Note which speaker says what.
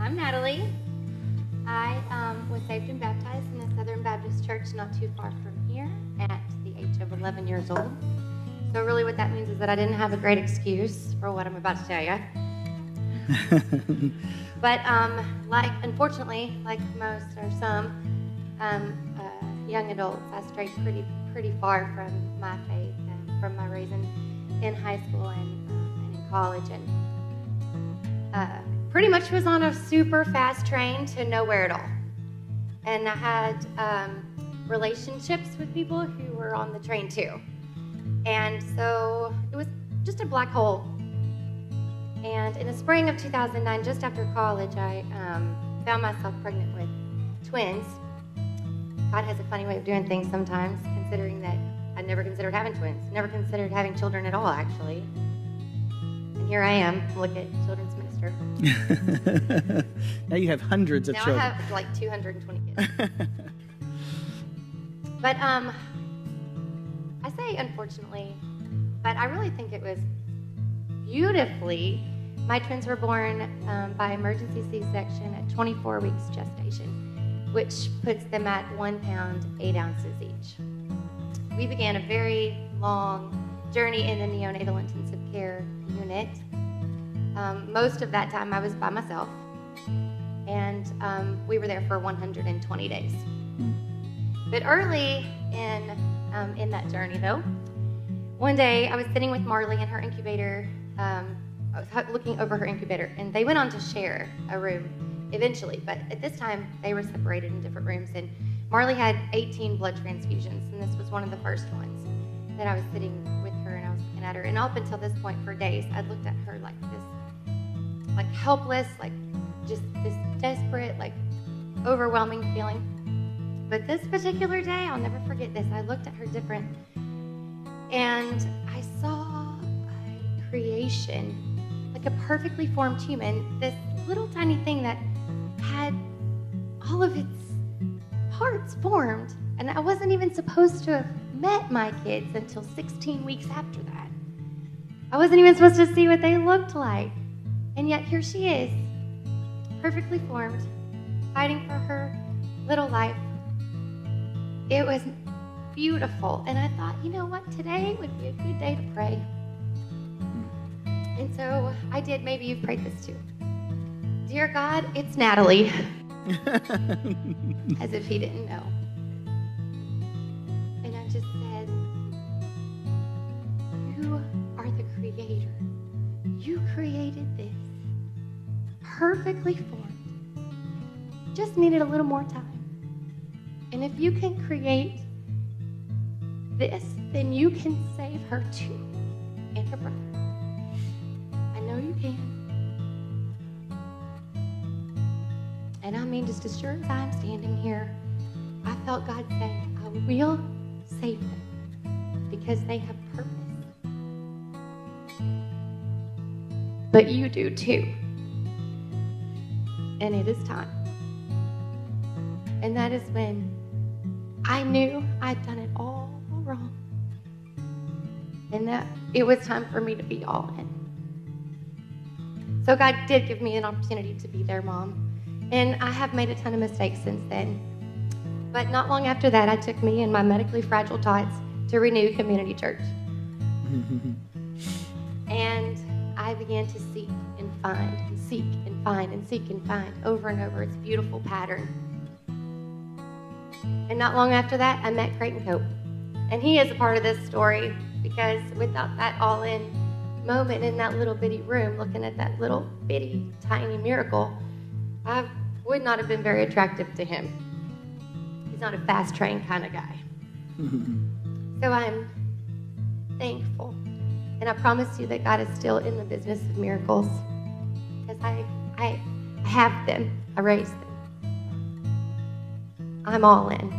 Speaker 1: I'm Natalie. I was saved and baptized in a Southern Baptist church not too far from here at the age of 11 years old. So really what that means is that I didn't have a great excuse for what I'm about to tell you. But unfortunately, like most or some young adults, I strayed pretty far from my faith and from my raising in high school and in college, and pretty much was on a super fast train to nowhere at all. And I had relationships with people who were on the train too. And so it was just a black hole. And in the spring of 2009, just after college, I found myself pregnant with twins. God has a funny way of doing things sometimes, considering that I never considered having twins, never considered having children at all, actually. And here I am, look at children's minister.
Speaker 2: Now you have hundreds of children.
Speaker 1: Now I have like 220 kids. But I say unfortunately, but I really think it was beautifully. My twins were born by emergency C-section at 24 weeks gestation, which puts them at 1 pound, 8 ounces each. We began a very long journey in the neonatal intensive care unit. Most of that time I was by myself, and we were there for 120 days. But early in that journey, though, one day I was sitting with Marley in her incubator. I was looking over her incubator, and they went on to share a room eventually, but at this time they were separated in different rooms, and Marley had 18 blood transfusions, and this was one of the first ones that I was sitting with her, and I was looking at her, and up until this point for days I'd looked at her like this, like helpless, like just this desperate, like overwhelming feeling. But this particular day, I'll never forget this, I looked at her different, and I saw a creation, like a perfectly formed human, this little tiny thing that had all of its parts formed, and I wasn't even supposed to have met my kids until 16 weeks after that. I wasn't even supposed to see what they looked like, and yet here she is, perfectly formed, fighting for her little life. It was beautiful, and I thought, you know what, today would be a good day to pray. And so I did. Maybe you've prayed this too. Dear God, it's Natalie. As if he didn't know. And I just said, you are the creator. You created this. Perfectly formed. Just needed a little more time. And if you can create this, then you can save her too, and her brother. I know you can. And I mean, just as sure as I'm standing here, I felt God say, I will save them because they have purpose. But you do too. And it is time. And that is when I knew I'd done it all wrong. And that it was time for me to be all in. So God did give me an opportunity to be their mom. And I have made a ton of mistakes since then. But not long after that, I took me and my medically fragile tots to Renew Community Church. And I began to seek and find and seek and find and seek and find over and over its beautiful pattern. And not long after that, I met Creighton Cope. And he is a part of this story because without that all-in moment in that little bitty room, looking at that little bitty tiny miracle, I would not have been very attractive to him. He's not a fast train kind of guy. So I'm thankful. And I promise you that God is still in the business of miracles because I have them. I raised them. I'm all in.